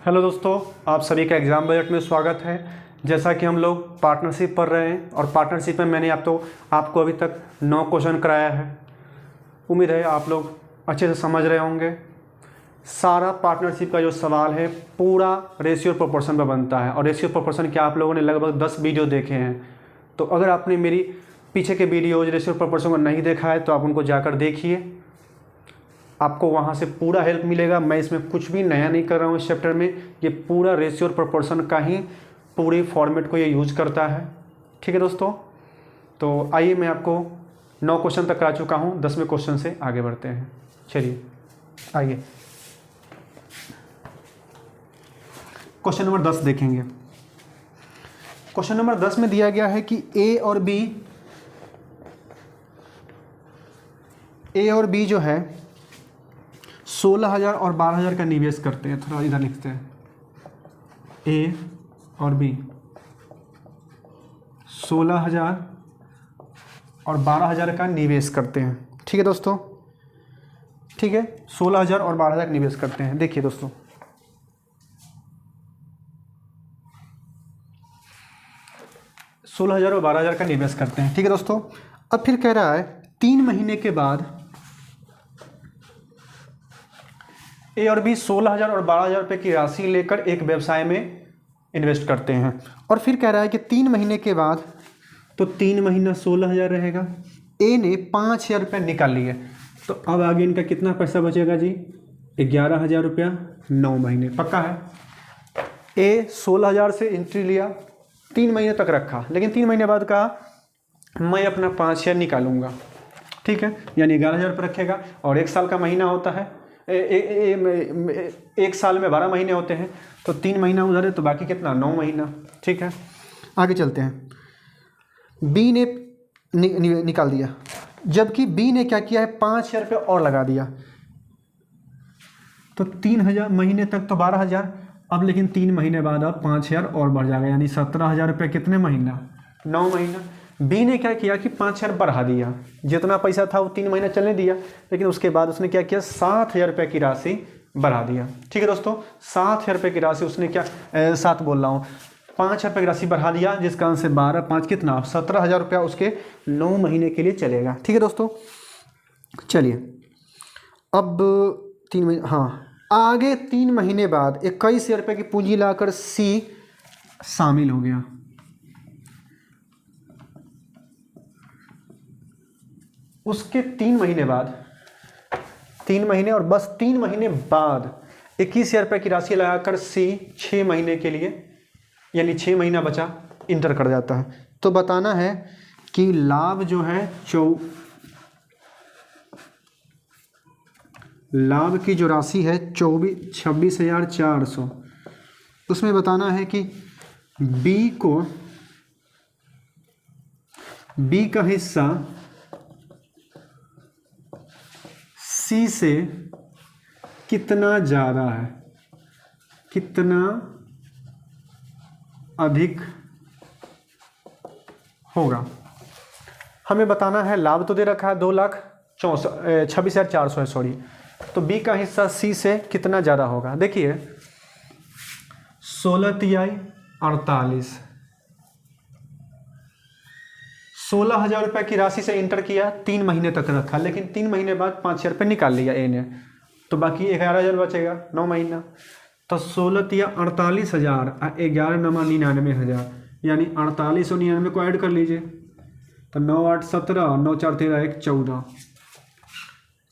Hello दोस्तों, आप सभी का एग्ज़ाम बजट में स्वागत है। जैसा कि हम लोग पार्टनरशिप पढ़ रहे हैं और पार्टनरशिप में मैंने आपको अभी तक 9 क्वेश्चन कराया है। उम्मीद है आप लोग अच्छे से समझ रहे होंगे। सारा पार्टनरशिप का जो सवाल है पूरा रेशियो प्रोपोर्शन पर बनता है और रेशियो प्रोपोर्शन के आप लोगों ने लगभग 10 वीडियो देखे हैं। तो अगर आपने मेरी पीछे के वीडियोज रेशियो प्रोपोर्शन को नहीं देखा है तो आप उनको जाकर देखिए, आपको वहाँ से पूरा हेल्प मिलेगा। मैं इसमें कुछ भी नया नहीं कर रहा हूँ इस चैप्टर में, ये पूरा रेशियो और प्रोपोर्शन का ही पूरी फॉर्मेट को ये यूज करता है। ठीक है दोस्तों, तो आइए मैं आपको 9 क्वेश्चन तक करा चुका हूँ, 10वें क्वेश्चन से आगे बढ़ते हैं। चलिए आइए क्वेश्चन नंबर 10 देखेंगे। क्वेश्चन नंबर 10 में दिया गया है कि ए और बी जो है 16,000 और 12,000 का निवेश करते हैं। थोड़ा इधर लिखते हैं, ए और बी 16,000 और 12,000 का निवेश करते हैं। ठीक है दोस्तों, ठीक है, 16,000 और 12,000 का निवेश करते हैं। देखिए दोस्तों, $16,000 और 12,000 का निवेश करते हैं। ठीक है दोस्तों, अब फिर कह रहा है 3 महीने के बाद ए और बी 16,000 और 12,000 रुपये की राशि लेकर एक व्यवसाय में इन्वेस्ट करते हैं। और फिर कह रहा है कि 3 महीने के बाद, तो 3 महीना 16,000 रहेगा। ए ने 5,000 रुपये निकाल लिए, तो अब आगे इनका कितना पैसा बचेगा जी? 11,000 रुपया 9 महीने। पक्का है। ए 16,000 से एंट्री लिया, 3 महीने तक रखा, लेकिन 3 महीने बाद कहा मैं अपना 5,000 निकालूंगा। ठीक है, यानी 11,000 रुपये रखेगा। और 1 साल का महीना होता है, एक साल में 12 महीने होते हैं, तो 3 महीना उधर है, तो बाकी कितना? 9 महीना। ठीक है, आगे चलते हैं। बी ने निकाल दिया, जबकि बी ने क्या किया है? 5,000 रुपये और लगा दिया, तो 3,000 महीने तक तो 12,000। अब लेकिन 3 महीने बाद अब 5,000 और बढ़ जाएगा, यानी 17,000 रुपये कितने महीना? 9 महीना। बी ने क्या किया कि 5,000 बढ़ा दिया, जितना पैसा था वो 3 महीना चलने दिया, लेकिन उसके बाद उसने क्या किया? 7,000 रुपये की राशि बढ़ा दिया। ठीक है दोस्तों, 7,000 रुपये की राशि उसने क्या 7 बोल रहा हूँ, 5,000 रुपये की राशि बढ़ा दिया, जिसका अंश 12 5 कितना? 17,000 रुपया उसके 9 महीने के लिए चलेगा। ठीक है दोस्तों, चलिए अब 3 महीने, हाँ, आगे 3 महीने बाद 21,000 रुपये की पूंजी लाकर सी शामिल हो गया। उसके 3 महीने बाद, 3 महीने और बस 3 महीने बाद 21,000 रुपये की राशि लगाकर सी 6 महीने के लिए, यानी 6 महीना बचा, इंटर कर जाता है। तो बताना है कि लाभ जो है लाभ की जो राशि है 26,400, उसमें बताना है कि बी का हिस्सा सी से कितना ज़्यादा है, कितना अधिक होगा। हमें बताना है, लाभ तो दे रखा है 26,400 है, सॉरी, तो बी का हिस्सा सी से कितना ज़्यादा होगा। देखिए 16 तिहाई 48, 16,000 रुपये की राशि से इंटर किया, 3 महीने तक रखा, लेकिन 3 महीने बाद 5,000 रुपये निकाल लिया ए ने, तो बाकी 11,000 बचेगा 9 महीना। तो 16 तिया 48,000 और 11 नमा 99,000, यानी 48 और 99 को ऐड कर लीजिए, तो 9 8 17, 9 4 13 1 14।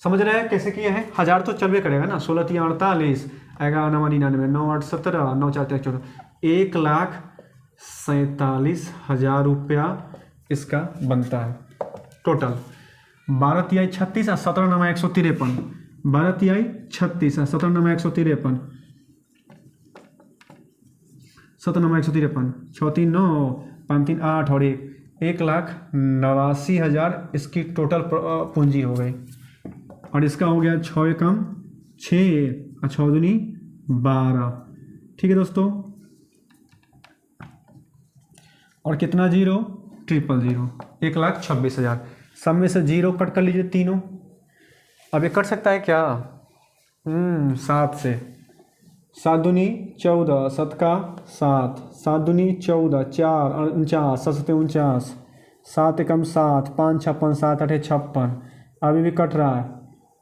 समझ रहे हैं कैसे किए हैं? 1000 तो चलवे करेगा ना, 16 तिया 48, 11 नमा 99, 9 8 17, 9 4 13 14, 1,47,000 रुपया इसका बनता है टोटल। 12 तिहाई 36 और 17 नमा 153, 12 तिहाई 36 और 17 नमा 153, 17 नमा 153, 6 3 9, 5 3 8 और 1,89,000 इसकी टोटल पूंजी हो गई। और इसका हो गया 6 एकम 6 और 6 दूनी 12। ठीक है दोस्तों, और कितना जीरो? 000, 1,26,000। सब में से 0 कट कर लीजिए तीनों। अब ये कट सकता है क्या? 7 से सात दूनी 14, 7 का 7, 7 दूनी 14, 4 49, 7 सत्ते 49, 7 एकम 7, 5 56, 7 आठे 56, अभी भी कट रहा है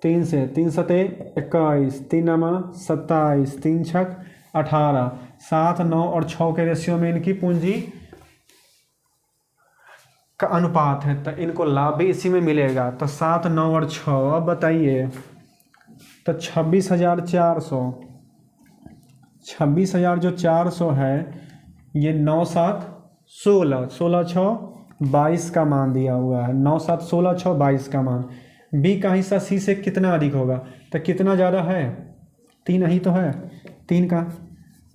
3 से, 3 सत्ते 21, 3 नमा 27, 3 छक 18, 7 9 और 6 के रेशियो में इनकी पूंजी का अनुपात है, तो इनको लाभ भी इसी में मिलेगा। तो 7 9 और 6, अब बताइए तो 26,400, 26,000 जो 400 है, ये 9 7 16, 16 6 22 का मान दिया हुआ है, 9 7 16 6 22 का मान। बी का हिस्सा सी से कितना अधिक होगा, तो कितना ज़्यादा है, 3 ही तो है, 3 का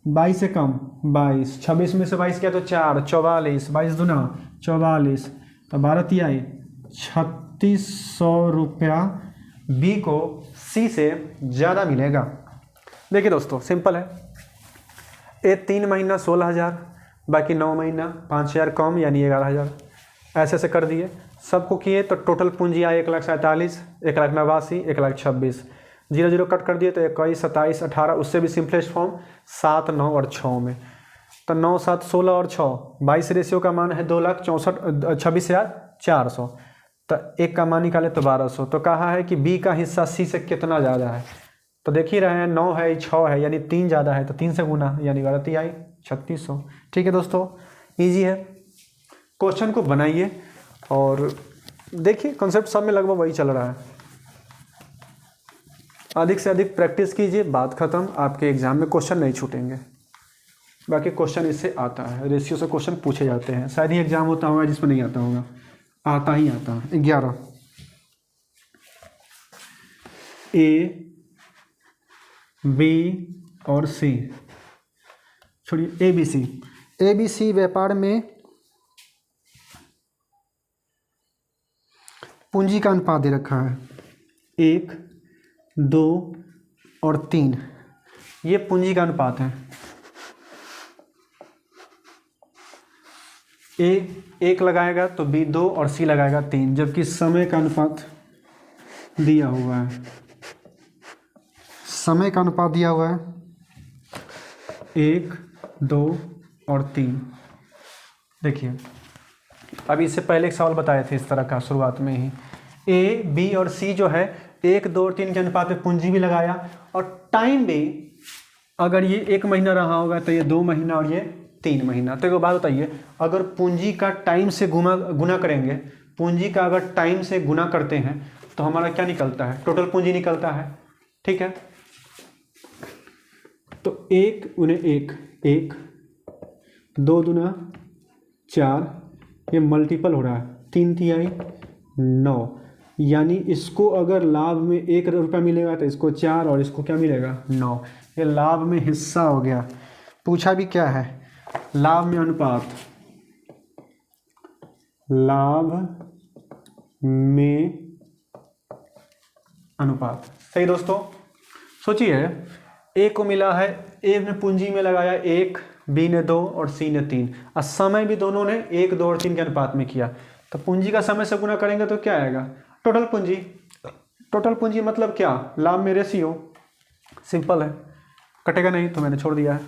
22 से कम 22, 26 में से 22 किया तो 4, 44, 22 दूना 44, तो 12 तिहाई 3600 रुपया बी को सी से ज़्यादा मिलेगा। देखिए दोस्तों सिंपल है, ए 3 महीना 16,000, बाकी 9 महीना 5,000 कम यानी 11,000, ऐसे ऐसे कर दिए, सबको किए तो टोटल पूंजी आई 1,47,000, 1,89,000, 1,26,000, 0 0 कट कर दिए तो 21 27 18, उससे भी सिंपलेस्ट फॉर्म 7 9 और 6 में, तो 9 7 16 और 6 22 रेशियो का मान है 2,26,400, तो एक का मान निकाले तो 1200। तो कहा है कि बी का हिस्सा सी से कितना ज़्यादा है, तो देख ही रहे हैं 9 है 6 है यानी 3 ज़्यादा है, तो 3 से गुना यानी 12 तिहाई 3600। ठीक है दोस्तों, इजी है, क्वेश्चन को बनाइए और देखिए कॉन्सेप्ट सब में लगभग वही चल रहा है, अधिक से अधिक प्रैक्टिस कीजिए, बात खत्म, आपके एग्जाम में क्वेश्चन नहीं छूटेंगे। बाकी क्वेश्चन इससे आता है, रेशियो से क्वेश्चन पूछे जाते हैं, शायद ही एग्जाम होता होगा जिसमें नहीं आता होगा, आता ही आता है। 11 ए बी और सी, छोड़िए ए बी सी व्यापार में पूंजी का अनुपात दे रखा है 1 2 और 3, ये पूंजी का अनुपात है। ए 1 लगाएगा तो बी 2 और सी लगाएगा 3, जबकि समय का अनुपात दिया हुआ है, समय का अनुपात दिया हुआ है 1 2 और 3। देखिए अभी इससे पहले एक सवाल बताए थे इस तरह का शुरुआत में ही, ए बी और सी जो है 1 2 और 3 के अनुपात में पूंजी भी लगाया और टाइम भी, अगर ये 1 महीना रहा होगा तो ये 2 महीना और ये 3 महीना। तो एक बात बताइए, अगर पूंजी का टाइम से गुना करेंगे, पूंजी का अगर टाइम से गुना करते हैं तो हमारा क्या निकलता है, टोटल पूंजी निकलता है। ठीक है, तो 1 उन्हें 1 1 2 दूना 4, ये मल्टीपल हो रहा है, 3 तिहाई 9, यानी इसको अगर लाभ में 1 रुपया मिलेगा तो इसको 4 और इसको क्या मिलेगा 9, ये लाभ में हिस्सा हो गया। पूछा भी क्या है, लाभ में अनुपात, लाभ में अनुपात। सही दोस्तों, सोचिए ए को मिला है, ए ने पूंजी में लगाया 1, बी ने 2 और सी ने 3, और समय भी दोनों ने 1 2 और 3 के अनुपात में किया, तो पूंजी का समय से गुना करेंगे तो क्या आएगा, टोटल पूंजी। टोटल पूंजी मतलब क्या, लाभ में रेशियो, सिंपल है, कटेगा नहीं तो मैंने छोड़ दिया है।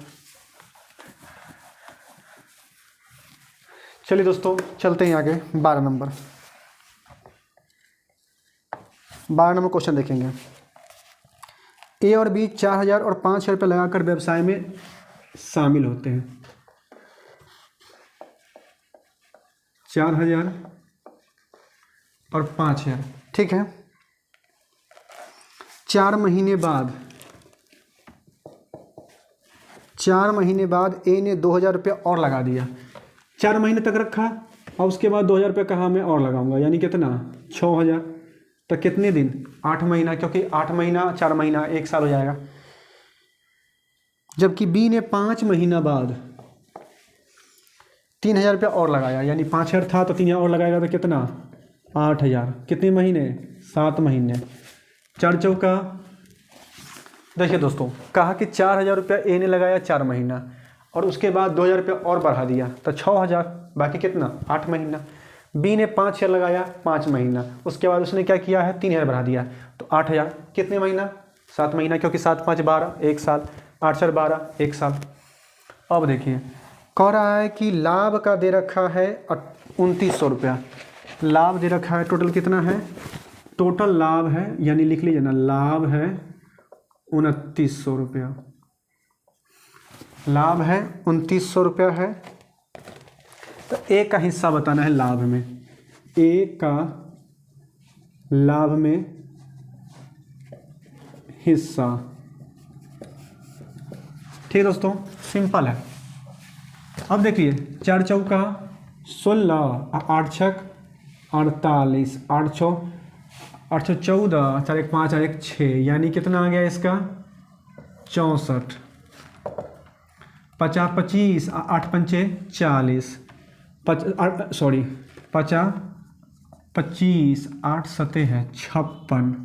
चलिए दोस्तों चलते हैं आगे, 12 नंबर क्वेश्चन देखेंगे। ए और बी 4,000 और 5,000 रुपये लगाकर व्यवसाय में शामिल होते हैं। 4,000 और 5,000, ठीक है। 4 महीने बाद ए ने 2,000 रुपये और लगा दिया, 4 महीने तक रखा और उसके बाद 2,000 रुपये कहा मैं और लगाऊंगा, यानी कितना 6,000, तो कितने दिन 8 महीना, क्योंकि 8 महीना 4 महीना 1 साल हो जाएगा। जबकि बी ने 5 महीना बाद 3,000 रुपया और लगाया, यानी 5,000 था तो 3,000 और लगाएगा तो कितना 8,000, कितने महीने 7 महीने, 4 चौका। देखिए दोस्तों कहा कि 4,000 रुपया ए ने लगाया 4 महीना और उसके बाद 2,000 रुपया और बढ़ा दिया तो 6,000, बाकी कितना 8 महीना। बी ने 5,000 लगाया 5 महीना, उसके बाद उसने क्या किया है 3,000 बढ़ा दिया तो 8,000, कितने महीना 7 महीना, क्योंकि 7 5 12 1 साल, 8 4 12, 1 साल। अब देखिए कह रहा है कि लाभ का दे रखा है 2900 रुपया। लाभ दे रखा है, टोटल कितना है, टोटल लाभ है, यानी लिख लीजिए ना, लाभ है 2900 रुपया। लाभ है 2900 रुपया है। तो ए का हिस्सा बताना है लाभ में, ए का लाभ में हिस्सा। ठीक है दोस्तों, सिंपल है। अब देखिए 4 चौका 16, 8 छक 48, 8 छो 14, 4 1 5 1 6, यानी कितना आ गया इसका 64। 50 25, 8 पंचे 40, 50 25, 8 सते है 56,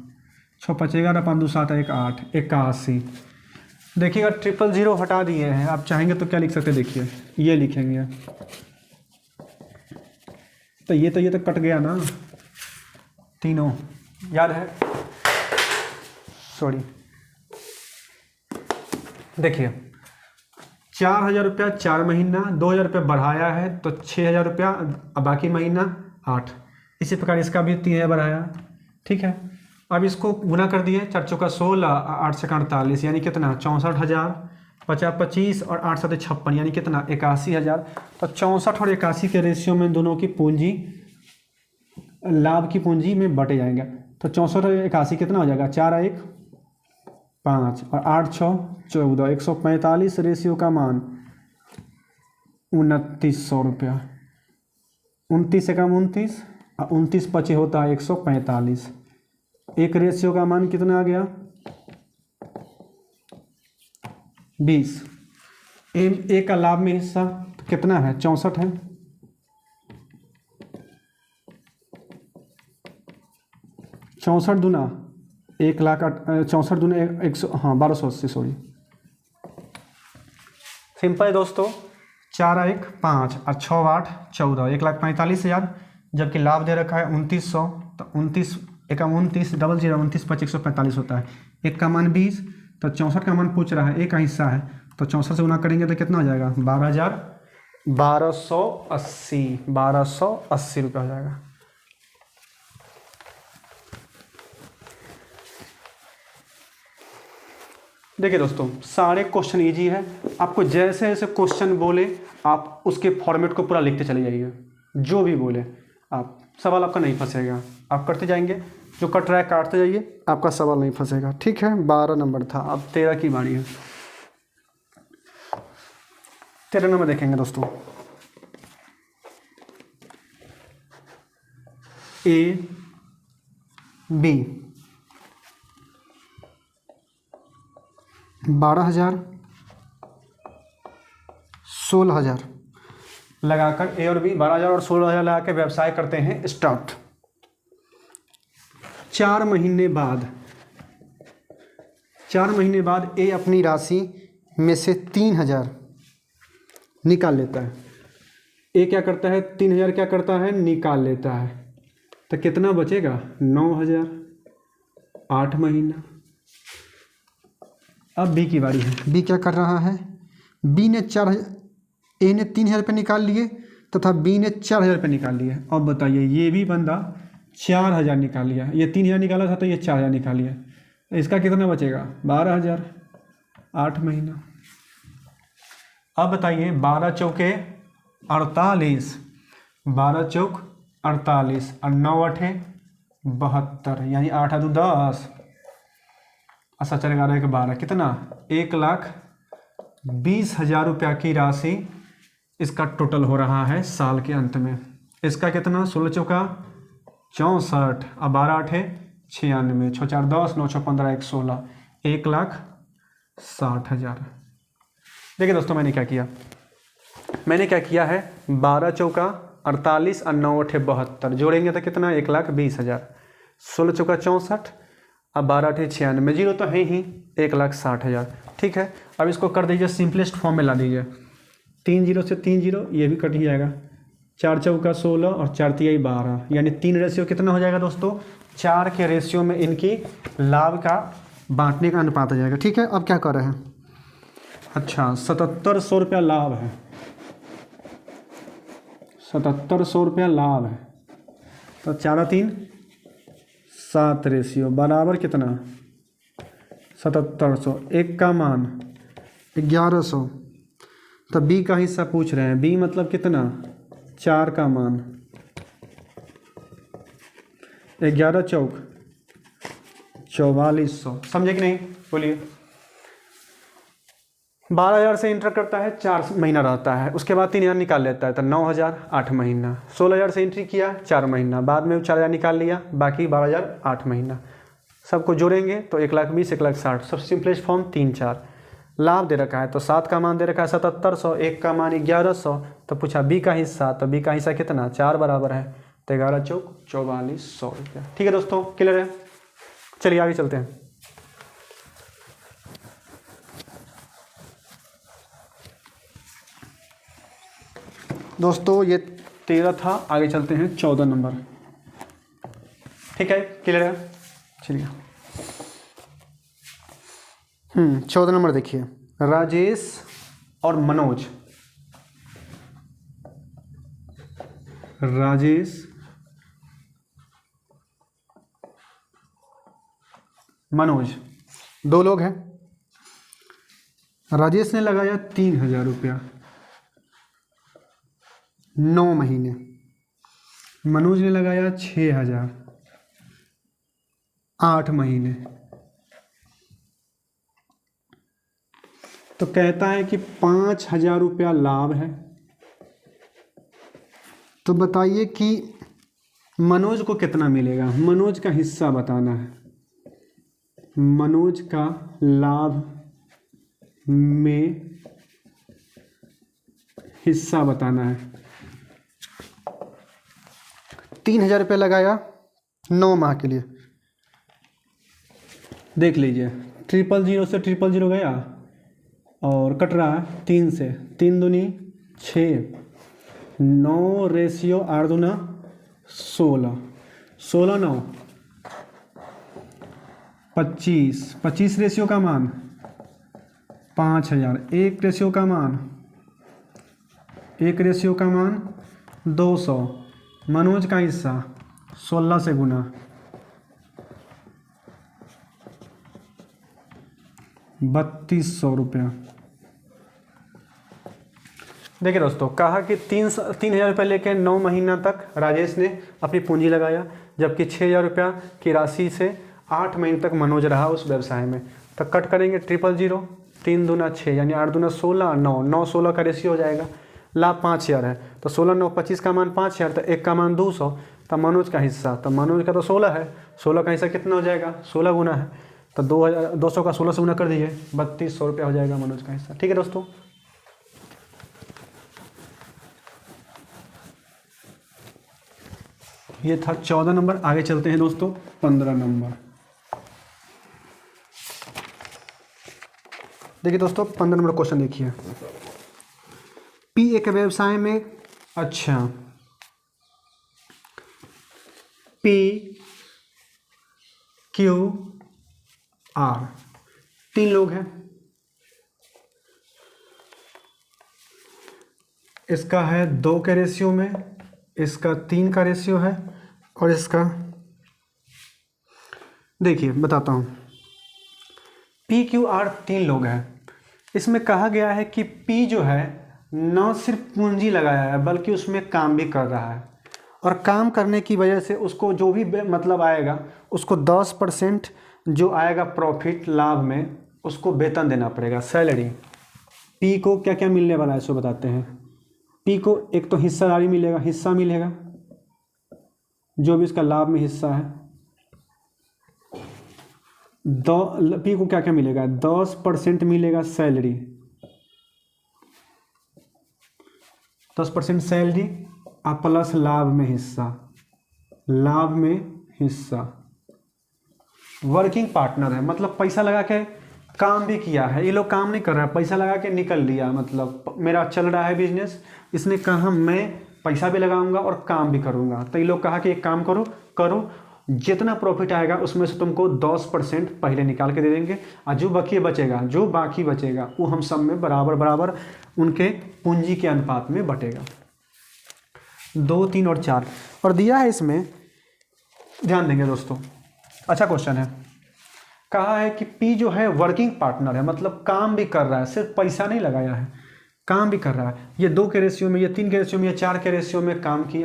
6 5 11 5 2 7 1 8, 81। देखिएगा 000 हटा दिए हैं। आप चाहेंगे तो क्या लिख सकते हैं, देखिए ये लिखेंगे, तो ये तो कट गया ना, तीनों याद है, सॉरी। देखिए 4000 रुपया 4 महीना, 2000 रुपया बढ़ाया है तो 6000 रुपया, बाकी महीना 8। इसी प्रकार इसका भी 3000 बढ़ाया। ठीक है, अब इसको गुना कर दिए, 4 चौका 16, 8 से 48, यानी कितना 64,000, 50 25 और 8 7 56, यानी कितना 81,000। तो 64 और 81 के रेशियो में दोनों की पूंजी, लाभ की पूंजी में बटे जाएंगे। तो 64 और 81 कितना हो जाएगा, 4 1 5 और 8 6 14, 145 रेशियो का मान 2900 रुपया। 29 से कम 29 और 29 पचे होता है 145। एक रेशियो का मान कितना आ गया 20। ए का लाभ में हिस्सा तो कितना है 64 है। 64 दूना 1 लाख 64 दूना 100, हाँ 1280, सॉरी। सिंपल है दोस्तों, 4 1 5 और 6 8 14, 1,45,000, जबकि लाभ दे रखा है 2900। तो 29 1 29 00 29 5 145 होता है। एक का मान 20, तो 64 का मान पूछ रहा है, एक का हिस्सा है, तो 64 से गुना करेंगे तो कितना हो जाएगा 12,80 रुपया हो जाएगा। देखिए दोस्तों, सारे क्वेश्चन इजी है। आपको जैसे जैसे क्वेश्चन बोले आप उसके फॉर्मेट को पूरा लिखते चले जाइए, जो भी बोले आप, सवाल आपका नहीं फंसेगा। आप करते जाएंगे, जो कट रहा है काटते जाइए, आपका सवाल नहीं फंसेगा। ठीक है, 12 नंबर था, अब 13 की बारी है। 13 नंबर देखेंगे दोस्तों, ए बी 12,000 16,000 लगाकर, ए और बी 12,000 और 16,000 लगा के व्यवसाय करते हैं स्टार्ट। 4 महीने बाद ए अपनी राशि में से 3,000 निकाल लेता है। ए क्या करता है 3,000 क्या करता है निकाल लेता है, तो कितना बचेगा 9,000। 8 महीना। अब बी की बारी है। बी क्या कर रहा है, बी ने 4,000, ए ने 3,000 रुपये निकाल लिए तथा बी ने 4,000 रुपये निकाल लिए। अब बताइए, ये भी बंदा 4,000 निकाल लिया, ये 3,000 निकाला था तो ये 4,000 निकाल लिया, इसका कितना बचेगा 12,000। 8 महीना। अब बताइए 12 चौके 48, 12 चौक 48 और 9 8 72, यानी 8 2 10, अच्छा चलेगा 11 12, कितना 1,20,000 रुपया की राशि इसका टोटल हो रहा है साल के अंत में। इसका कितना 16 चौका 64 और 12 8 96, 6 4 10, 9 6 15 1 16, 1,60,000। देखिए दोस्तों, मैंने क्या किया है 12 चौका 48 और 9 8 72 जोड़ेंगे तो कितना 1,20,000। 16 चौका 64 और 12 8 96, जीरो तो है ही 1,60,000। ठीक है, अब इसको कर दीजिए सिंपलेस्ट फॉर्म में ला दीजिए। 3 0 से 3 0, ये भी कट ही जाएगा। 4 चौका 16 और 4 तिहाई 12, यानी 3 रेशियो कितना हो जाएगा दोस्तों 4 के रेशियो में इनकी लाभ का बांटने का अनुपात आ जाएगा। ठीक है, अब क्या कर रहे हैं अच्छा, 7700 लाभ है, 7700 लाभ है। तो 4×3=7 रेशियो बराबर कितना, 7700। एक का मान 1100। तो बी का हिस्सा पूछ रहे हैं, बी मतलब कितना, 4 का मान, 11 चौक 4400। समझे कि नहीं, बोलिए। 12,000 से इंटर करता है, 4 महीना रहता है, उसके बाद 3,000 निकाल लेता है, तो 9,000 8 महीना। 16,000 से एंट्री किया, 4 महीना, बाद में 4,000 निकाल लिया, बाकी 12,000 8 महीना। सबको जोड़ेंगे तो 1,20,000 1,60,000। सबसे सिंपलेस्ट फॉर्म 3 4। लाभ दे रखा है तो 7 का मान दे रखा है 7700, 1 का मान 1100। तो पूछा बी का हिस्सा, तो बी का हिस्सा कितना, 4 बराबर है, तो 11 चौक 4400 रुपया। ठीक है दोस्तों, क्लियर है। चलिए आगे चलते हैं। दोस्तों ये 13 था, आगे चलते हैं 14 नंबर। ठीक है, क्लियर है। चलिए 14 नंबर देखिए, राजेश और मनोज, राजेश मनोज 2 लोग हैं। राजेश ने लगाया 3,000 रुपया 9 महीने, मनोज ने लगाया 6,000 8 महीने। तो कहता है कि 5,000 रुपया लाभ है। तो बताइए कि मनोज को कितना मिलेगा, मनोज का हिस्सा बताना है, मनोज का लाभ में हिस्सा बताना है। 3,000 रुपये लगाया 9 माह के लिए। देख लीजिए, 000 से 000 गया और कट रहा है 3 से, 3 दूनी 6, 9 रेशियो 8 दूना 16, 16 9 25, 25 रेशियो का मान 5,000, 1 रेशियो का मान 1 रेशियो का मान 200। मनोज का हिस्सा 16 से गुना 3,200 रुपया। देखिए दोस्तों, कहा कि 3,000 रुपये लेके 9 महीना तक राजेश ने अपनी पूंजी लगाया, जबकि 6,000 रुपया की राशि से 8 महीने तक मनोज रहा उस व्यवसाय में। तो कट करेंगे 000, 3 दूना 6 यानी 8 दूना 16, 9 9 16 का रेशियो हो जाएगा। लाभ 5,000 है, तो 16 9 25 का मान 5,000, तो 1 का मान 200। तो मनोज का हिस्सा, तो मनोज का तो 16 है, 16 का हिस्सा कितना हो जाएगा, 16 गुना है, तो 200 का 16 से गुना कर दीजिए, 3,200 रुपया हो जाएगा मनोज का हिस्सा। ठीक है दोस्तों, ये था 14 नंबर। आगे चलते हैं दोस्तों 15 नंबर। देखिए दोस्तों 15 नंबर क्वेश्चन देखिए, पी एक व्यवसाय में, अच्छा पी क्यू आर 3 लोग हैं। इसका है 2 के रेशियो में, इसका 3 का रेशियो है, और इसका देखिए बताता हूँ। पी क्यू आर 3 लोग हैं। इसमें कहा गया है कि पी जो है न सिर्फ पूंजी लगाया है बल्कि उसमें काम भी कर रहा है, और काम करने की वजह से उसको जो भी मतलब आएगा उसको 10% जो आएगा प्रॉफिट लाभ में उसको वेतन देना पड़ेगा, सैलरी। पी को क्या क्या मिलने वाला है इसको बताते हैं। पी को एक तो हिस्सादारी मिलेगा, हिस्सा मिलेगा, जो भी इसका लाभ में हिस्सा है। पी को क्या क्या मिलेगा, 10% मिलेगा सैलरी, 10% सैलरी और प्लस लाभ में हिस्सा, लाभ में हिस्सा। वर्किंग पार्टनर है, मतलब पैसा लगा के काम भी किया है। ये लोग काम नहीं कर रहा है, पैसा लगा के निकल लिया, मतलब मेरा चल रहा है बिजनेस, इसने कहा मैं पैसा भी लगाऊंगा और काम भी करूंगा। तो ये लोग कहा कि एक काम करो जितना प्रॉफिट आएगा उसमें से तुमको 10% पहले निकाल के दे देंगे, और जो बाकी बचेगा वो हम सब में बराबर बराबर उनके पूंजी के अनुपात में बटेगा। 2, 3 और 4 और दिया है इसमें, ध्यान देंगे दोस्तों, अच्छा क्वेश्चन है। कहा है कि पी जो है वर्किंग पार्टनर है, मतलब काम भी कर रहा है, सिर्फ पैसा नहीं लगाया है, काम भी कर रहा है। ये 2 के रेशियो में, ये 3 के रेशियो में, ये 4 के रेशियो में काम की,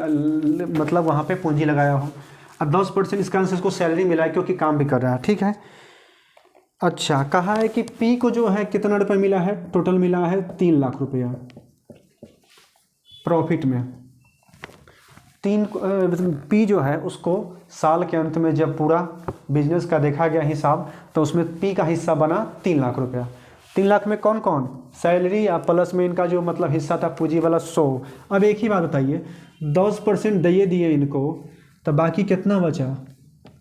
मतलब वहाँ पे पूंजी लगाया हो, और 10% इसका आंसर इसको सैलरी मिला है क्योंकि काम भी कर रहा है। ठीक है, अच्छा कहा है कि पी को जो है कितना रुपये मिला है, टोटल मिला है 3 लाख रुपया प्रॉफिट में। पी जो है उसको साल के अंत में जब पूरा बिजनेस का देखा गया हिसाब, तो उसमें पी का हिस्सा बना 3 लाख रुपया। 3 लाख में कौन कौन, सैलरी या प्लस में इनका जो मतलब हिस्सा था पूंजी वाला 100। अब एक ही बात बताइए, 10% दिए इनको, तो बाकी कितना बचा,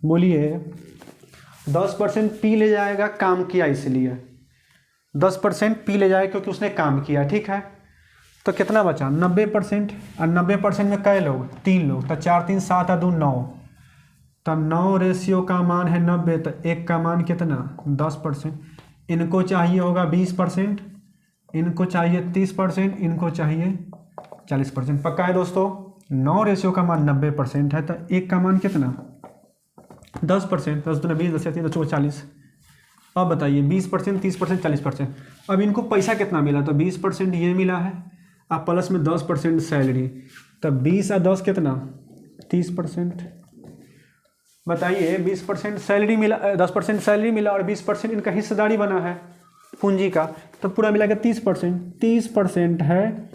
बोलिए। 10% पी ले जाएगा, काम किया इसलिए 10% पी ले जाएगा क्योंकि उसने काम किया, ठीक है। तो कितना बचा 90%, और 90% में कै लोग, 3 लोग, तो 4 3 7 और 2 9, तो 9 रेशियो का मान है 90, तो 1 का मान कितना 10%। इनको चाहिए होगा 20%, इनको चाहिए 30%, इनको चाहिए 40%। पक्का है दोस्तों, 9 रेशियो का मान 90% है, तो 1 का मान कितना 10%, 10 दूना 20, 10 या 3 10 40। अब बताइए 20%, 30%, 40%। अब इनको पैसा कितना मिला, तो 20% ये मिला है, अब प्लस में 10% सैलरी, तब 20 और 10 कितना 30%। बताइए 20% सैलरी मिला, 10% सैलरी मिला और 20% इनका हिस्सेदारी बना है पूंजी का, तो पूरा मिला के 30%। 30% है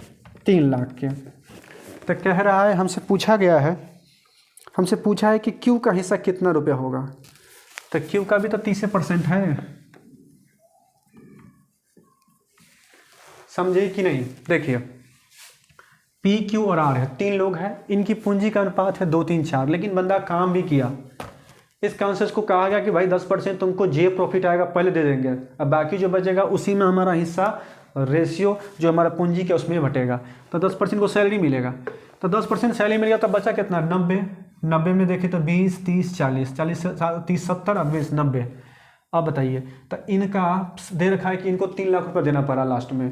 3 लाख के। तो कह रहा है, हमसे पूछा है कि क्यू का हिस्सा कितना रुपया होगा, तो क्यू का भी तो 30% है, समझे कि नहीं। देखिए पी क्यू और आर है, 3 लोग हैं, इनकी पूंजी का अनुपात है 2 3 4, लेकिन बंदा काम भी किया। इस कॉन्सेप्ट को कहा गया कि भाई 10% तुमको जे प्रॉफिट आएगा पहले दे देंगे, अब बाकी जो बचेगा उसी में हमारा हिस्सा रेशियो जो हमारा पूंजी के उसमें बटेगा, तो 10% को सैलरी मिलेगा। तो 10% सैलरी मिल गया, तो बचा कितना 90 में देखें तो 20 30 40 40 30 70 और 20 90। अब बताइए, तो इनका दे रखा है कि इनको 3 लाख रुपये देना पड़ा लास्ट में,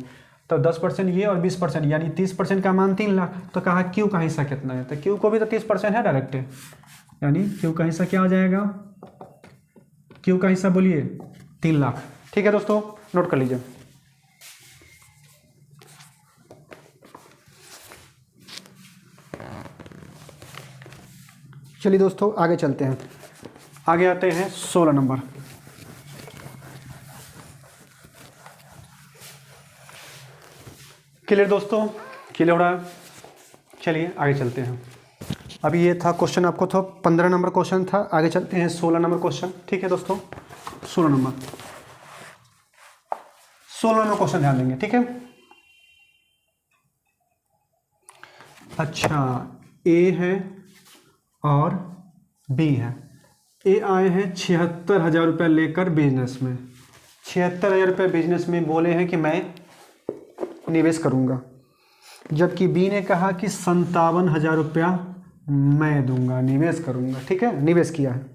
तो 10% ये और 20% यानी 30% का मान 3 लाख। तो कहा क्यू का हिस्सा कितना है, तो क्यू को भी तो 30% है डायरेक्ट, यानी क्यू का हिस्सा क्या हो जाएगा, क्यू का हिस्सा बोलिए 3 लाख। ठीक है दोस्तों, नोट कर लीजिए। चलिए दोस्तों आगे चलते हैं, आगे आते हैं 16 नंबर। क्लियर दोस्तों, क्लियर हो रहा है। चलिए आगे चलते हैं। अभी ये था क्वेश्चन, आपको तो 15 नंबर क्वेश्चन था, आगे चलते हैं 16 नंबर क्वेश्चन। ठीक है दोस्तों, 16 नंबर क्वेश्चन ध्यान देंगे, ठीक है। अच्छा, ए है और बी है। ए आए हैं 76,000 रुपये लेकर बिजनेस में, 76,000 रुपये बिजनेस में बोले हैं कि मैं निवेश करूंगा, जबकि बी ने कहा कि 57,000 रुपया मैं दूंगा, निवेश करूंगा। ठीक है, निवेश किया है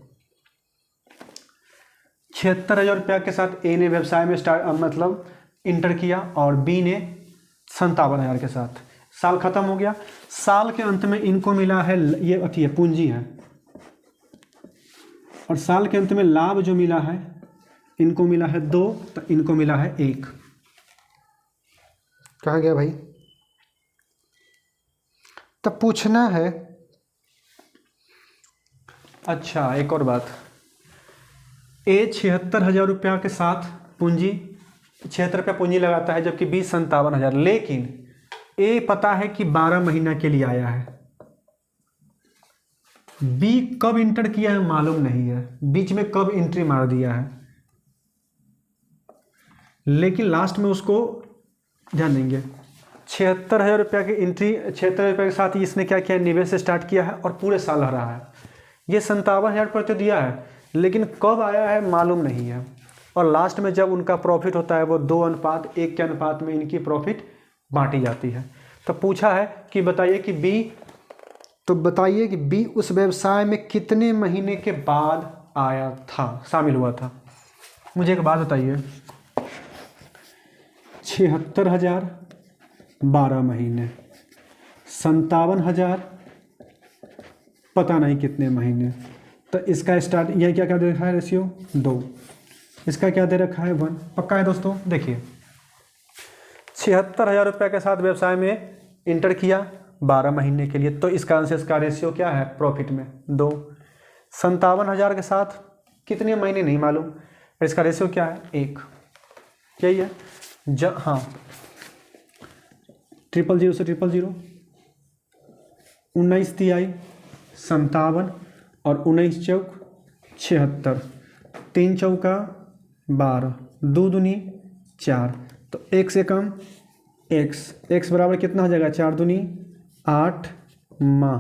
76,000 रुपया के साथ। ए ने व्यवसाय में मतलब इंटर किया और बी ने 57,000 के साथ। साल खत्म हो गया, साल के अंत में इनको मिला है, ये है पूंजी है, और साल के अंत में लाभ जो मिला है, इनको मिला है 2, तो इनको मिला है 1। कहाँ गया भाई, तब पूछना है। अच्छा एक और बात, ए 76,000 रुपया के साथ पूंजी 76 रुपया पूंजी लगाता है, जबकि बी 57,000। लेकिन ए पता है कि 12 महीना के लिए आया है, बी कब इंटर किया है मालूम नहीं है, बीच में कब एंट्री मार दिया है, लेकिन लास्ट में उसको ध्यान देंगे। 76,000 रुपया की एंट्री, 76,000 रुपये के साथ इसने क्या किया, निवेश स्टार्ट किया है और पूरे साल आ रहा है। ये 57,000 रुपये तो दिया है, लेकिन कब आया है मालूम नहीं है, और लास्ट में जब उनका प्रॉफिट होता है वो 2:1 के अनुपात में इनकी प्रॉफिट बांटी जाती है। तो पूछा है कि बताइए कि बी तो बताइए कि बी उस व्यवसाय में कितने महीने के बाद आया था, शामिल हुआ था। मुझे एक बात बताइए, 76,000 12 महीने, 57,000 पता नहीं कितने महीने, तो इसका स्टार्ट यह क्या क्या दे रखा है, रेशियो 2, इसका क्या दे रखा है 1। पक्का है दोस्तों। देखिए 76,000 रुपये के साथ व्यवसाय में इंटर किया 12 महीने के लिए, तो इसका आंसर, इसका रेशियो क्या है प्रॉफिट में 2। 57,000 के साथ कितने महीने नहीं मालूम, इसका रेशियो क्या है 1। यही है हाँ 000 से 000, 19 तिहाई 57 और 19 चौक 76, 3 चौका 12, 2 दूनी 4, तो 1 से कम x बराबर कितना हो जाएगा, 4 दूनी 8 माह,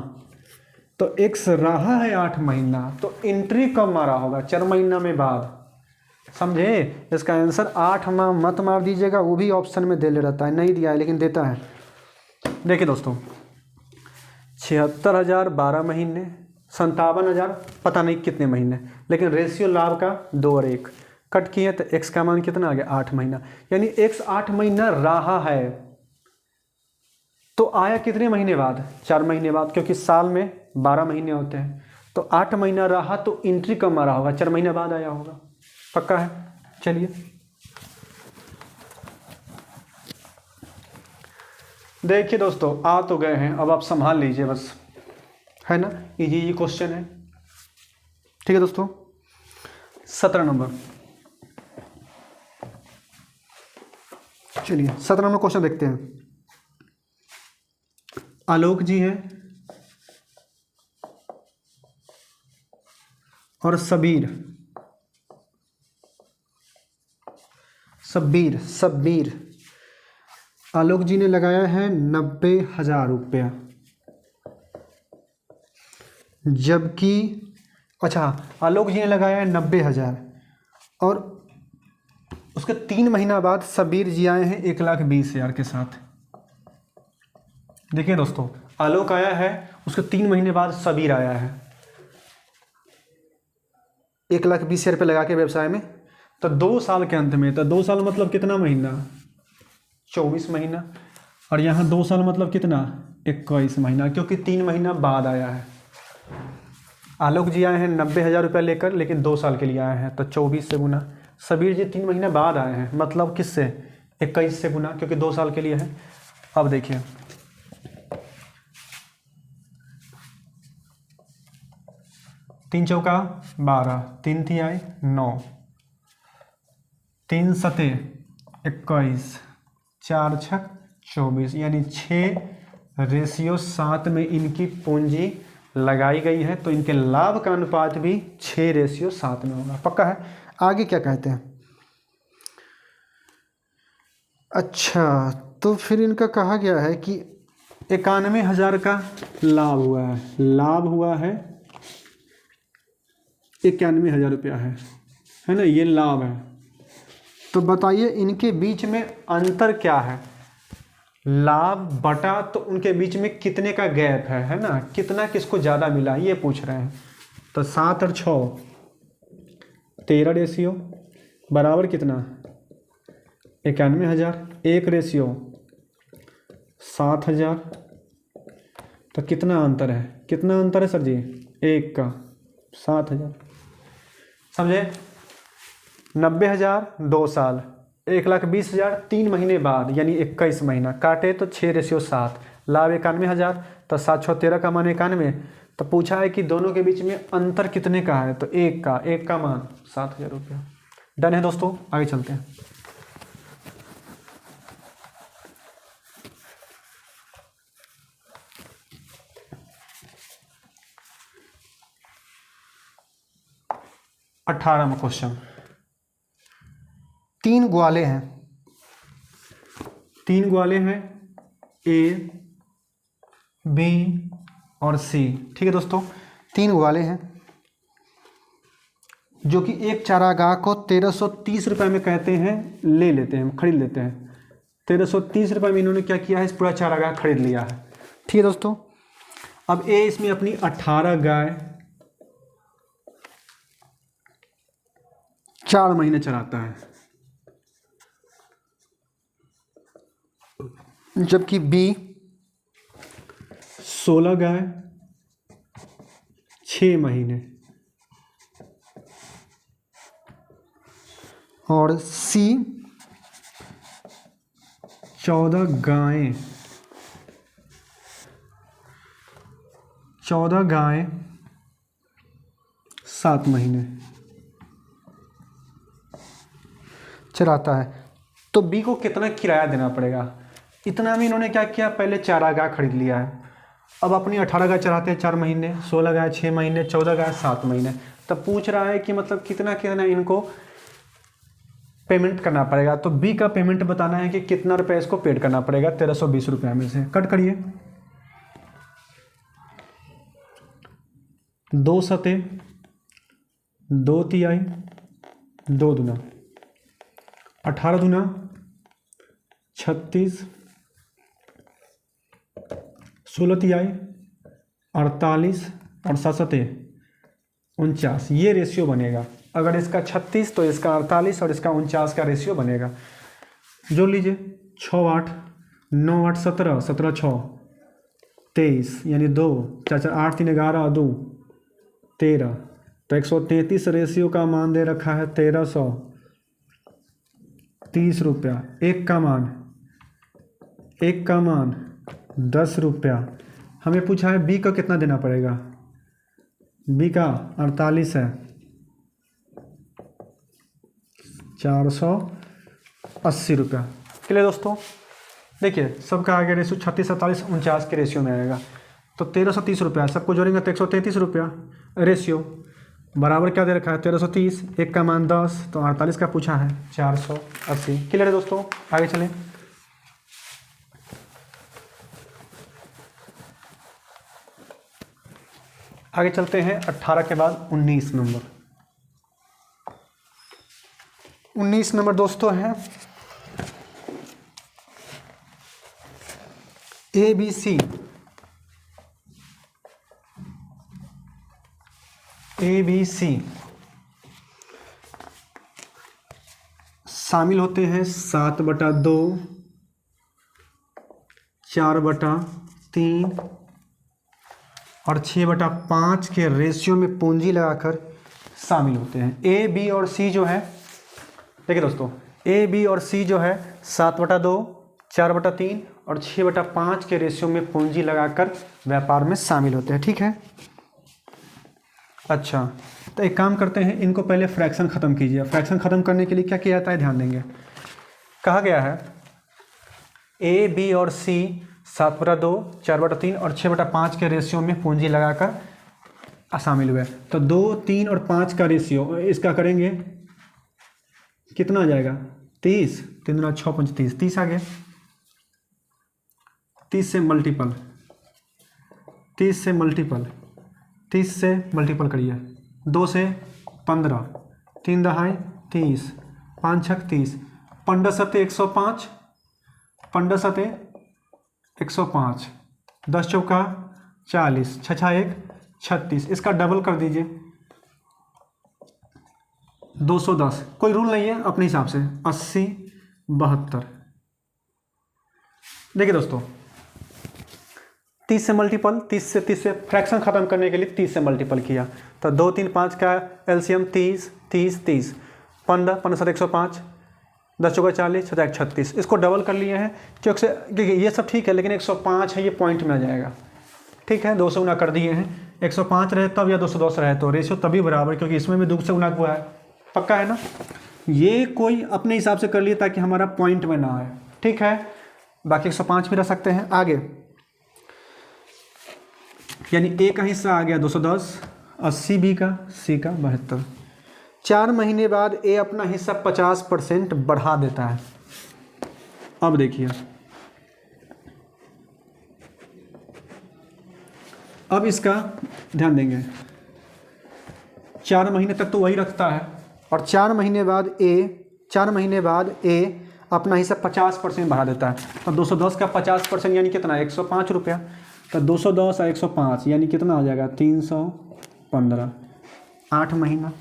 तो x रहा है 8 महीना, तो एंट्री कब मारा होगा, 4 महीना में बाद, समझे। इसका आंसर 8 माह मत मार दीजिएगा, वो भी ऑप्शन में दे ले रहता है, नहीं दिया है लेकिन देता है। देखिए दोस्तों 76,000 12 महीने, 57,000 पता नहीं कितने महीने, लेकिन रेशियो लाभ का 2 और 1 कट किए तो x का मान कितना आ गया 8 महीना, यानी x 8 महीना रहा है। तो आया कितने महीने बाद, 4 महीने बाद, क्योंकि साल में 12 महीने होते हैं, तो 8 महीना रहा तो एंट्री कब मारा होगा, 4 महीने बाद आया होगा। पक्का है। चलिए देखिए दोस्तों, आ तो गए हैं, अब आप संभाल लीजिए बस, है ना, ये क्वेश्चन है। ठीक है दोस्तों, 17 नंबर, चलिए 17 नंबर क्वेश्चन देखते हैं। आलोक जी हैं और शब्बीर आलोक जी ने लगाया है 90,000 रुपया, जबकि अच्छा आलोक जी ने लगाया है 90,000 और उसके 3 महीना बाद शब्बीर जी आए हैं 1,20,000 के साथ। देखिए दोस्तों, आलोक आया है, उसके 3 महीने बाद शब्बीर आया है, 1,20,000 रुपये लगा के व्यवसाय में, तो 2 साल के अंत में, तो 2 साल मतलब कितना महीना, 24 महीना, और यहाँ 2 साल मतलब कितना 21 महीना, क्योंकि 3 महीना बाद आया है। आलोक जी आए हैं 90,000 रुपये लेकर, लेकिन 2 साल के लिए आए हैं, तो 24 से गुना, शब्बीर जी 3 महीने बाद आए हैं, मतलब किससे 21 से गुना, क्योंकि 2 साल के लिए है। अब देखिए 3 चौका 12, 3 तिहाई 9, 3 सते 21, 4 छक 24, यानी 6:7 में इनकी पूंजी लगाई गई है, तो इनके लाभ का अनुपात भी 6:7 में होगा। पक्का है। आगे क्या कहते हैं, अच्छा तो फिर इनका कहा गया है कि 91,000 का लाभ हुआ है 91,000 रुपया है ना, ये लाभ है। तो बताइए इनके बीच में अंतर क्या है, लाभ बटा, तो उनके बीच में कितने का गैप है ना, कितना किसको ज़्यादा मिला ये पूछ रहे हैं। तो 7 और 6 13 रेशियो बराबर कितना 91,000, 1 रेशियो 7,000, तो कितना अंतर है सर जी, 1 का 7,000, समझे। 90,000 2 साल, 1,20,000 3 महीने बाद, यानी 21 महीना, काटे तो 6:7, लाभ 91,000, तो 7 6 13 का मान 91, तो पूछा है कि दोनों के बीच में अंतर कितने का है, तो 1 का मान 7,000 रुपया। डन है दोस्तों, आगे चलते हैं। अठारहवां क्वेश्चन, 3 ग्वाले हैं A, B और C। ठीक है दोस्तों, 3 ग्वाले हैं जो कि एक चारागाह को 1,330 रुपये में कहते हैं ले लेते हैं, खरीद लेते हैं। 1,330 रुपये में इन्होंने क्या किया है, इस पूरा चारागाह खरीद लिया है। ठीक है दोस्तों, अब ए इसमें अपनी 18 गाय 4 महीने चराता है, जबकि बी 16 गाय 6 महीने और सी 14 गायें 7 महीने चलाता है। तो बी को कितना किराया देना पड़ेगा? इतना में इन्होंने क्या किया, पहले चारागाह खरीद लिया है। अब अपनी 18 गाय चलाते हैं 4 महीने, 16 गाय 6 महीने, 14 गाय 7 महीने। तब पूछ रहा है कि मतलब कितना कितना इनको पेमेंट करना पड़ेगा। तो बी का पेमेंट बताना है कि कितना रुपये इसको पेड करना पड़ेगा। 1320 रुपये में से कट करिए, 2 सते 2 तिहाई 2 दूना 18 दूना 36, 16 तिहाई 48 और 7 सते 49। ये रेशियो बनेगा। अगर इसका 36 तो इसका 48 और इसका 49 का रेशियो बनेगा। जोड़ लीजिए, 6 8 9 8 17 17 6 23 यानी 2 4 4 8 3 11 2 13। तो 133 रेशियो का मान दे रखा है 1330 रुपया। एक का मान 10 रुपया। हमें पूछा है बी का कितना देना पड़ेगा। बी का 48 है, 480 रुपया। क्लियर दोस्तों? देखिए सबका आगे रेशियो 36 47 49 के रेशियो में आएगा। तो 1330 रुपया सबको जोड़ेंगे तो 133 रुपया। रेशियो बराबर क्या दे रखा है 1330, एक का मान 10, तो 48 का पूछा है 480। क्लियर है दोस्तों? आगे चलें। आगे चलते हैं 18 के बाद 19 नंबर। 19 नंबर दोस्तों है ए बी सी शामिल होते हैं 7/2 4/3 और 6/5 के रेशियो में पूंजी लगाकर शामिल होते हैं। ए बी और सी जो है, देखिए दोस्तों, ए बी और सी जो है 7/2 4/3 और 6/5 के रेशियो में पूंजी लगाकर व्यापार में शामिल होते हैं। ठीक है, अच्छा तो एक काम करते हैं, इनको पहले फ्रैक्शन ख़त्म कीजिए। फ्रैक्शन ख़त्म करने के लिए क्या किया जाता है ध्यान देंगे। कहा गया है ए बी और सी 7/2 4/3 और 6/5 के रेशियो में पूंजी लगाकर शामिल हुए। तो 2 3 और 5 का रेशियो इसका करेंगे, कितना आ जाएगा 30, 3 दूना 6 5 30, 30 आ गया। 30 से मल्टीपल 30 से मल्टीपल करिए। 2 से 15, 3 दहाई 30, 5 छक 30, 15 सते 105, 15 सते 105, 10 चौका 40, 6 6 1 36। इसका डबल कर दीजिए 210। कोई रूल नहीं है, अपने हिसाब से 80 72। देखिए दोस्तों 30 से मल्टीपल, 30 से फ्रैक्शन ख़त्म करने के लिए 30 से मल्टीपल किया। तो 2 3 5 का एलसीएम 30 30 30, 15 15 7 105, 10 चौका 40, 6 36। इसको डबल कर लिए हैं क्योंकि ये सब ठीक है, लेकिन 105 है, ये पॉइंट में आ जाएगा। ठीक है, 2 से गुना कर दिए हैं। 105 रहे तब या 210 रहे तो रेशियो तभी बराबर, क्योंकि इसमें भी 2 से गुना हुआ है। पक्का है ना? ये कोई अपने हिसाब से कर लिए ताकि हमारा पॉइंट में ना आए। ठीक है, बाकी 105 भी रख सकते हैं आगे। यानी ए का हिस्सा आ गया 210, 80 बी का, सी का 72। 4 महीने बाद ए अपना हिस्सा 50% बढ़ा देता है। अब देखिए, अब इसका ध्यान देंगे, 4 महीने तक तो वही रखता है और 4 महीने बाद ए अपना हिस्सा 50% बढ़ा देता है। तो 210 का 50% यानी कितना, 105 रुपया। तो 210 और 105 यानी कितना हो जाएगा 315, 8 महीना।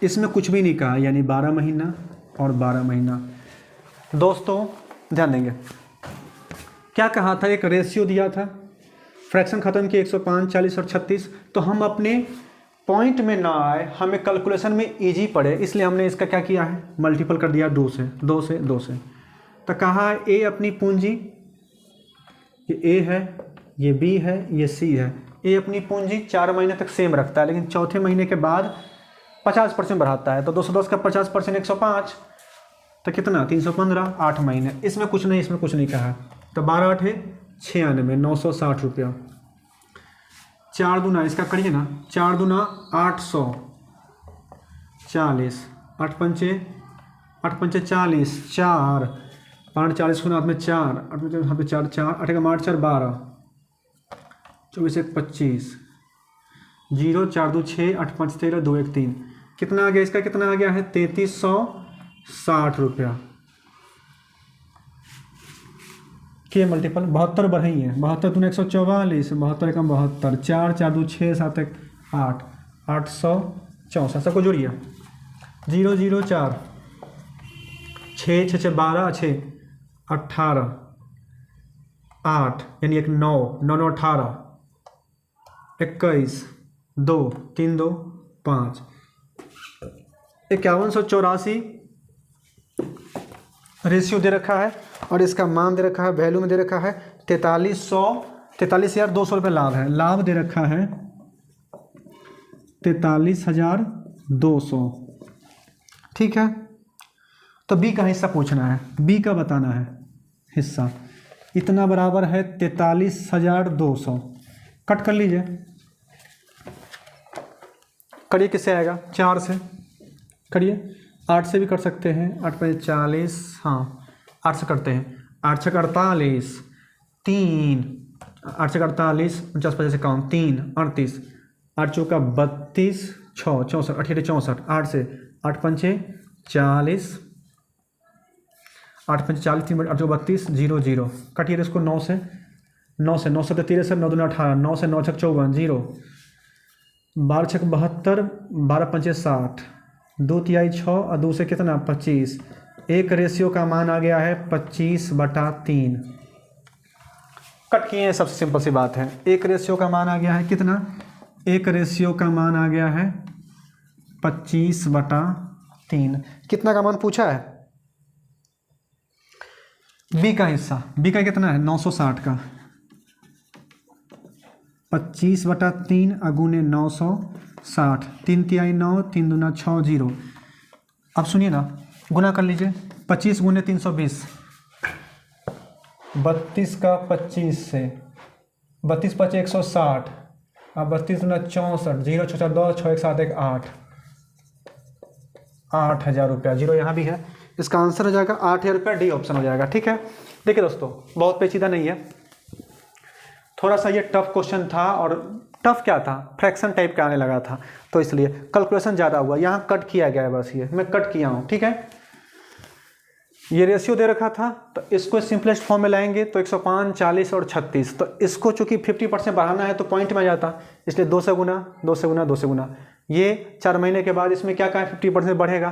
इसमें कुछ भी नहीं कहा, यानी 12 महीना और 12 महीना। दोस्तों ध्यान देंगे, क्या कहा था, एक रेशियो दिया था, फ्रैक्शन ख़त्म किए 105, 40 और 36। तो हम अपने पॉइंट में ना आए, हमें कैलकुलेशन में इजी पड़े, इसलिए हमने इसका क्या किया है, मल्टीपल कर दिया 2 से। तो कहा ए अपनी पूंजी, ये ए है, ये बी है, ये सी है। ए अपनी पूंजी 4 महीने तक सेम रखता है, लेकिन चौथे महीने के बाद 50% बढ़ाता है। तो 210 का 50% 105, तो कितना 315, 8 महीने। इसमें कुछ नहीं कहा। तो 12 8 96, 960 रुपया। 4 दूना इसका करिए ना, 4 दूना 840, 8 पंचे 40, 4 5 40 गुना हाथ में 4, 8 में हाथ में 4, 8 का 8 4 12, 24 1 25, 0 4 2 6, 8 5 13, 2 1 3। कितना आ गया इसका, कितना आ गया है 3360 रुपया के मल्टीपल 72 बढ़ाई है, 72 दूना 144, 72 एकम 72, 4 4 2 6 7 1 8, 864। सबको जोड़िए, 0 0 4, 6 6 6 12, 6 18, 8 यानी 1 9 9 9 18, 21 2 3 2 5, 5184 रेशियो दे रखा है, और इसका मान दे रखा है, वैल्यू में दे रखा है 43,200 रुपये लाभ है। लाभ दे रखा है 43,200। ठीक है, तो बी का हिस्सा पूछना है, बी का बताना है हिस्सा। इतना बराबर है 43,200। कट कर लीजिए, करिए, किससे आएगा, 4 से करिए, 8 से भी कर सकते हैं, 8 5 40, हाँ 8 से करते हैं, 8 6 48, 3 8 से 48, 49 50 कम 3 38, 8 चौका 32, 6 64, 8 64, 8 से 8 पंचे 40, 8 पंचे 40, 3 8 32, 0 0। कटिए इसको 9 से 9 से 9 7 13, 9 2 18, 9 से 9 6 54, 0 12 6 72, 12 पंचे 60, 2 तिहाई 6 और 2 से कितना 25। एक रेशियो का मान आ गया है 25/3। कट किए हैं, सबसे सिंपल सी बात है। एक रेशियो का मान आ गया है कितना, एक रेशियो का मान आ गया है 25/3। कितना का मान पूछा है, बी का हिस्सा, बी का कितना है 960 का, 25/3 अगुने 960, 3 तिहाई 9, 3 दूना 6 0। अब सुनिए ना, गुना कर लीजिए, 25 गुने 320, 32 का 25 से, 32 5 160, अब 32 दूना 64, 0 6 4 2 6 1 7 1 8, 8,000 रुपया। 0 यहाँ भी है, इसका आंसर हो जाएगा 8,000 रुपया, डी ऑप्शन हो जाएगा। ठीक है, देखिए दोस्तों, बहुत पेचीदा नहीं है, थोड़ा सा ये टफ क्वेश्चन था, और टफ क्या था, फ्रैक्शन टाइप का आने लगा था, तो इसलिए कैलकुलेशन ज़्यादा हुआ। यहाँ कट किया गया है, बस ये मैं कट किया हूँ। ठीक है, ये रेशियो दे रखा था, तो इसको सिंपलेस्ट फॉर्म में लाएंगे तो 105, 40 और 36। तो इसको चूंकि 50% बढ़ाना है तो पॉइंट में आ जाता, इसलिए 2 से गुना 2 से गुना 2 से गुना। ये 4 महीने के बाद इसमें क्या कहा 50% बढ़ेगा,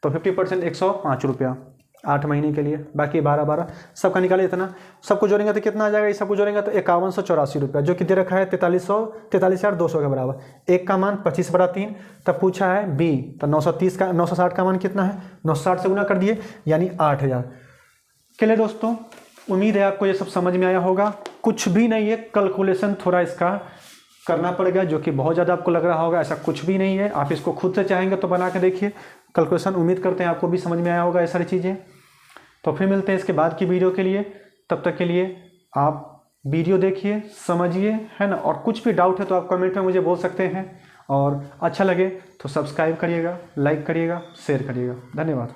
तो 50% 105 रुपया 8 महीने के लिए, बाकी 12 12 सबका निकाले इतना, सबको जोड़ेंगे तो कितना आ जाएगा, ये सबको जोड़ेंगे तो 5184 रुपया, जो कि दे रखा है 43,200 के बराबर। एक का मान 25/3, तब पूछा है बी, तो 960 का मान कितना है, 960 से गुना कर दिए, यानी 8,000। चलिए दोस्तों, उम्मीद है आपको ये सब समझ में आया होगा। कुछ भी नहीं है, कैलकुलेशन थोड़ा इसका करना पड़ेगा, जो कि बहुत ज़्यादा आपको लग रहा होगा, ऐसा कुछ भी नहीं है। आप इसको खुद से चाहेंगे तो बना के देखिए कैलकुलेशन। उम्मीद करते हैं आपको भी समझ में आया होगा ये सारी चीज़ें। तो फिर मिलते हैं इसके बाद की वीडियो के लिए, तब तक के लिए आप वीडियो देखिए, समझिए, है ना। और कुछ भी डाउट है तो आप कमेंट में मुझे बोल सकते हैं, और अच्छा लगे तो सब्सक्राइब करिएगा, लाइक करिएगा, शेयर करिएगा। धन्यवाद।